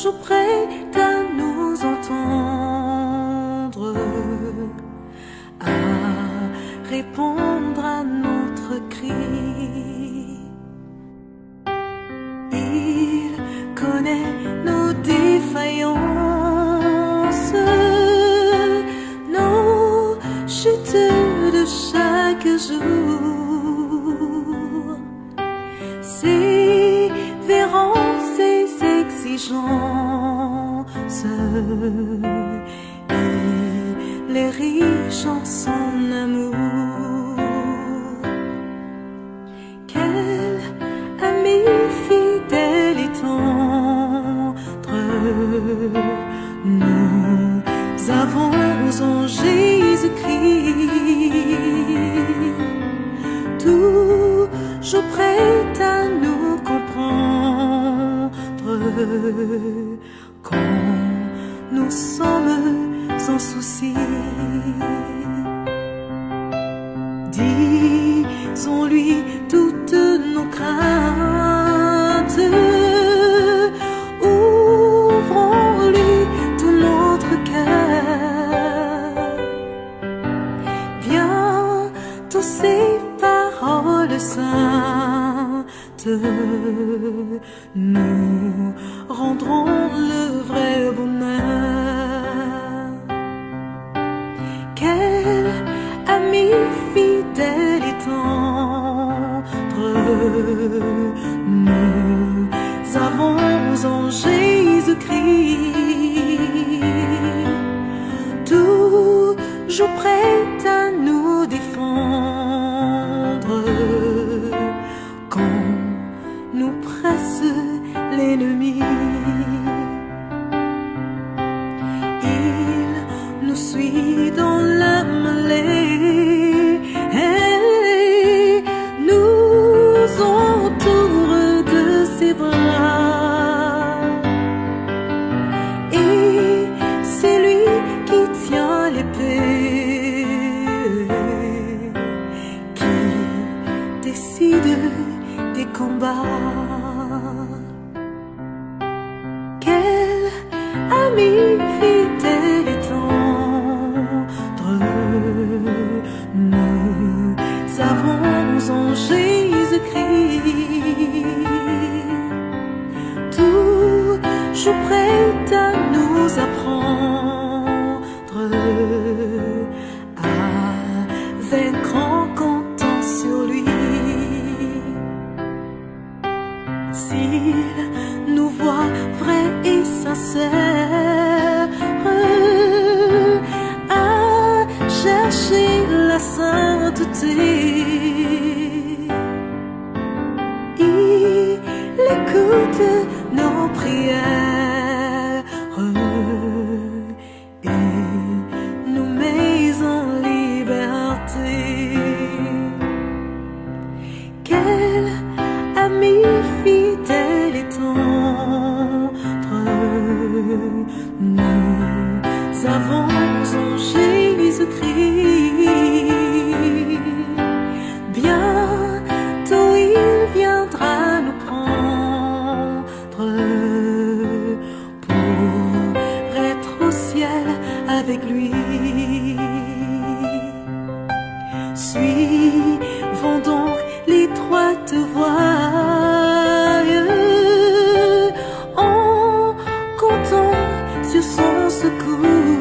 toujours prêt à nous entendre, à répondre à notre cri. Il connaît nos défaillances, nos chutes de chaque jour, sévérant ses exigences. Il est riche en son amour. Quel ami fidèle et tendre nous avons en Jésus-Christ, toujours prêt à nous comprendre quand nous sommes sans souci. Disons-lui toutes nos craintes, ouvrons-lui tout notre cœur. Bientôt ces paroles saintes nous rendront le vrai bonheur. Quel ami fidèle et tendre nous avons en Jésus-Christ, toujours prêt à nous défendre quand nous presse l'ennemi. Il nous suit dans la mêlée et nous entoure de ses bras. Et c'est lui qui tient l'épée, qui décide des combats. Quel ami fidèle et tendre nous avons en Jésus-Christ, toujours prêt à nous apprendre à vaincre en comptant sur lui. S'il nous voit vrais et sincères à chercher la sainteté, il écoute nos prières et nous met en liberté. Quel ami fidèle et tendre nous avons en Jésus-Christ. Bientôt il viendra nous prendre pour être au ciel avec lui. Suivons donc l'étroite voie en comptant sur son secours.